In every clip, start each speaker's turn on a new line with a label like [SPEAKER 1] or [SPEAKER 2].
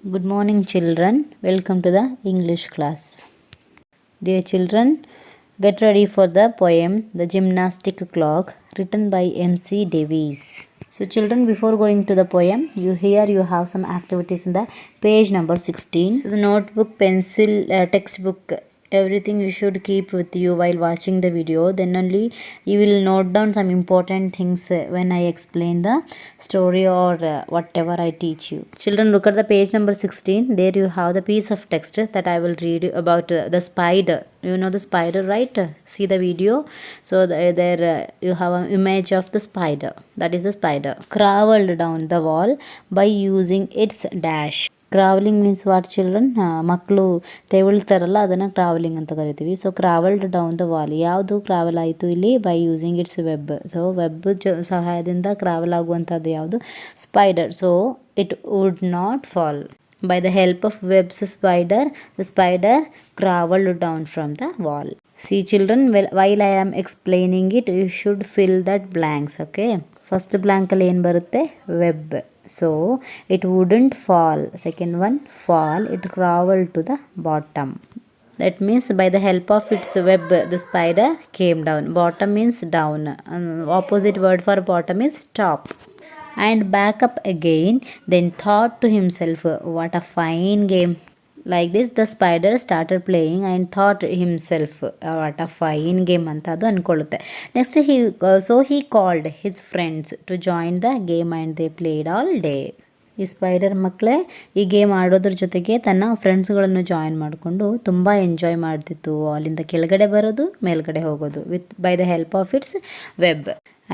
[SPEAKER 1] Good morning, children. Welcome to the English class. Dear children, get ready for the poem The Gymnastic Clock, written by M.C. Davies. So, children, before going to the poem, you have some activities in the page number 16. So, the notebook, pencil, textbook, everything you should keep with you while watching the video. Then only you will note down some important things when I explain the story or whatever I teach you. Children, look at the page number 16. There you have the piece of text that I will read about the spider. You know the spider, right? See the video. So there you have an image of the spider. That is the spider crawled down the wall by using its dash. Crawling means what children, ಮಕ್ಕಳು ತೆವಳ್ತಾರಲ್ಲ ಅದನ್ನು travelling ಅಂತ ಕರಿತೀವಿ. So crawled down the wall, ಯಾವುದು travel ಆಯಿತು ಇಲ್ಲಿ? By using its web. So web ಸಹಾಯದಿಂದ travel ಆಗುವಂಥದ್ದು ಯಾವುದು? Spider. So it would not fall. By the help of web's spider, the spider crawled down from the wall. See children, while I am explaining it, you should fill that blanks, okay? First blank ಅಲ್ಲಿ ಏನು ಬರುತ್ತೆ? Web. So it wouldn't fall. Second one, fall. It crawled to the bottom. That means by the help of its web, the spider came down. Bottom means down. Opposite word for bottom is top. And back up again. Then thought to himself, what a fine game. Like this, the spider started playing and thought himself, what a fine game ಅಂತ ಅದು ಅಂದ್ಕೊಳ್ಳುತ್ತೆ. Next he called his friends to join the game and they played all day. ಈ spider ಮಕ್ಕಳೇ ಈ game ಆಡೋದ್ರ ಜೊತೆಗೆ ತನ್ನ ಫ್ರೆಂಡ್ಸ್ಗಳನ್ನು join ಮಾಡಿಕೊಂಡು ತುಂಬ ಎಂಜಾಯ್ ಮಾಡ್ತಿತ್ತು. ಅಲ್ಲಿಂದ ಕೆಳಗಡೆ ಬರೋದು, ಮೇಲ್ಗಡೆ ಹೋಗೋದು by the help of it's web.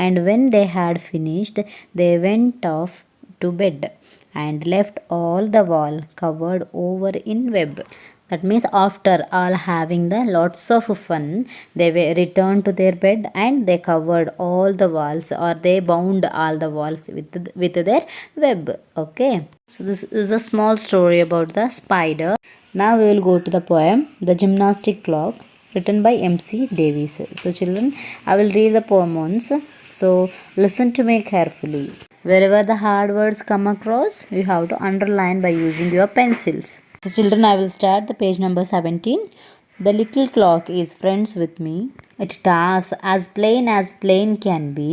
[SPEAKER 1] And when they had finished, they went off to bed and left all the wall covered over in web. That means after all having the lots of fun, they returned to their bed and they covered all the walls, or they bound all the walls with their web. Okay. So this is a small story about the spider. Now we will go to the poem The Gymnastic Clock, written by M.C. Davies. So children, I will read the poem once. So listen to me carefully. Wherever the hard words come across, you have to underline by using your pencils. So children, I will start the page number 17. The little clock is friends with me. It talks as plain can be,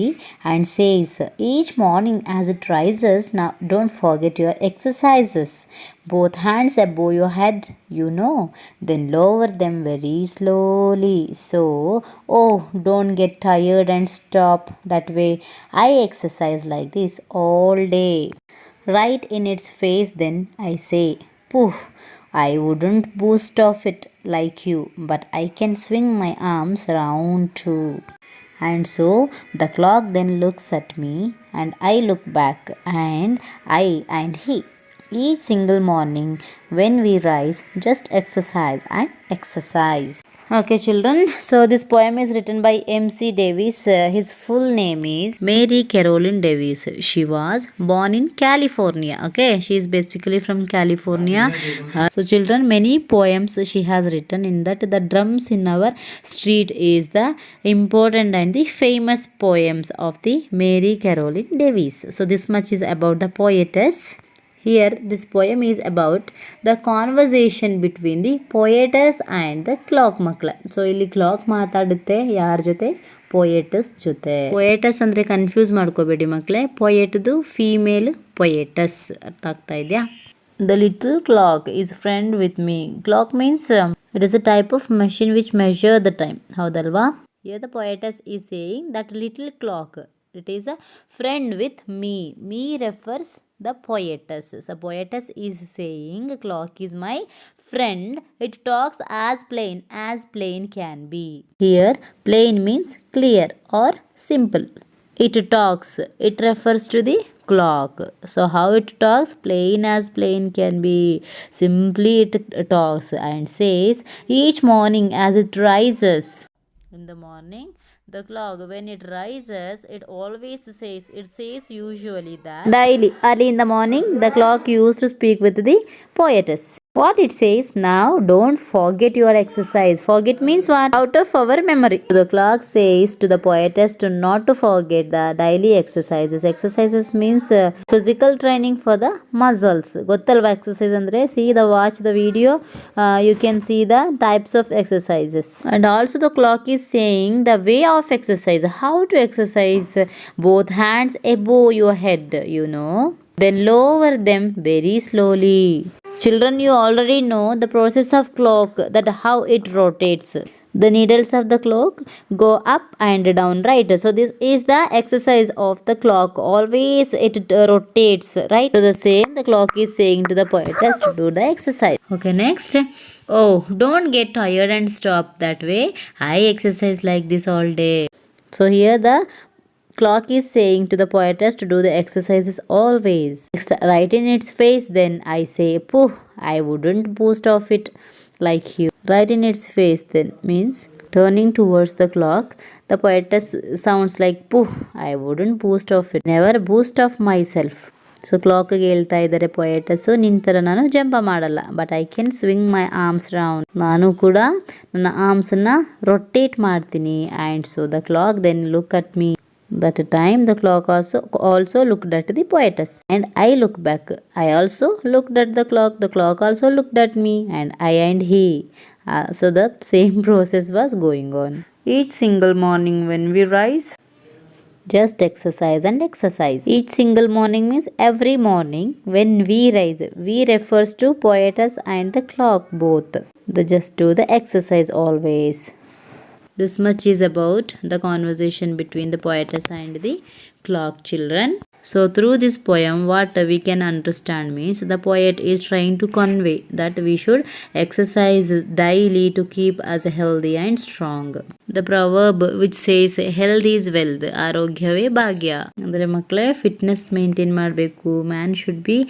[SPEAKER 1] and says each morning as it rises, now don't forget your exercises. Both hands above your head, you know, then lower them very slowly. So, oh, don't get tired and stop that way. I exercise like this all day. Right in its face, then I say, poof. I wouldn't boost off it like you, but I can swing my arms round too. And so the clock then looks at me, and I look back, and I and he. Each single morning when we rise, just exercise and exercise. Okay children, so this poem is written by M.C. Davies. His full name is Mary Caroline Davies. She was born in California. Okay, she is basically from California. So children, many poems she has written. In that, the drums in our street is the important and the famous poems of the Mary Caroline Davies. So this much is about the poetess. Here, this poem is about the conversation between the poetess and the clock makla. So, ಇಲ್ಲಿ clock ಮಾತಾಡುತ್ತೆ ಯಾರ ಜೊತೆ? ಪೊಯೆಟಸ್ ಜೊತೆ. ಪೊಯೆಟಸ್ ಅಂದರೆ confuse ಮಾಡ್ಕೋಬೇಡಿ ಮಕ್ಕಳೇ. ಪೊಯೆಟ್ದು female ಪೊಯೆಟಸ್. ಅರ್ಥ ಆಗ್ತಾ ಇದೆಯಾ? The little clock is friend with me. Clock means it is a type of machine which measure the time. ಹೌದಲ್ವಾ? Here the poetess is saying that little clock, it is a friend with me. Me refers the poetess. So poetess is saying clock is my friend. It talks as plain can be. Here plain means clear or simple. It talks, it refers to the clock. So how it talks? Plain as plain can be. Simply it talks and says each morning as it rises. In the morning, the clock, when it rises, it always says, it says usually that daily, early in the morning, the clock used to speak with the poetess. What it says, now don't forget your exercise. Forget means what? Out of our memory. The clock says to the poetess to not to forget the daily exercises. Exercises means physical training for the muscles. Gottalva exercise andre, see the watch the video, you can see the types of exercises. And also the clock is saying the way of exercise, how to exercise both hands above your head, then lower them very slowly. Children, you already know the process of clock, that how it rotates. The needles of the clock go up and down, right? So this is the exercise of the clock. Always it rotates, right? So the same the clock is saying to the poetess to do the exercise. Okay, next. Oh, don't get tired and stop that way. I exercise like this all day. So here the clock is saying to the poetess to do the exercises always. Next, right in its face, then I say, pooh, I wouldn't boast of it like you. Right in its face, then means turning towards the clock. The poetess sounds like, pooh, I wouldn't boast of it. Never boast of myself. So ಕ್ಲಾಕ್ಗೆ ಹೇಳ್ತಾ ಇದ್ದಾರೆ poetess, ನಿಂತರ ನಾನು jump ಮಾಡಲ್ಲ, but I can swing my arms round. ನಾನು ಕೂಡ ನನ್ನ ಆರ್ಮ್ಸನ್ನು ರೊಟೇಟ್ ಮಾಡ್ತೀನಿ. And so the clock then look at me. That time the clock also looked at the poetess, and I look back. I also looked at the clock also looked at me, and I and he. So the same process was going on. Each single morning when we rise, just exercise and exercise. Each single morning means every morning when we rise. We refers to poetess and the clock both. The just do the exercise always. This much is about the conversation between the poetess and the clock, children. So through this poem, what we can understand means the poet is trying to convey that we should exercise daily to keep us healthy and strong. The proverb which says health is wealth, ಆರೋಗ್ಯವೇ ಭಾಗ್ಯ. ಅಂದರೆ ಮಕ್ಕಳೇ fitness maintain ಮಾಡಬೇಕು. Man should be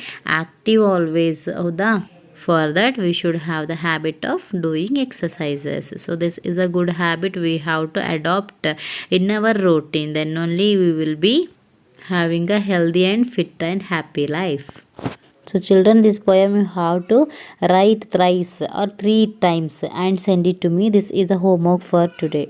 [SPEAKER 1] active always, ಹೌದಾ? For that we should have the habit of doing exercises. So this is a good habit we have to adopt in our routine. Then only we will be having a healthy and fit and happy life. So children, this poem you have to write thrice or 3 times and send it to me. This is the homework for today.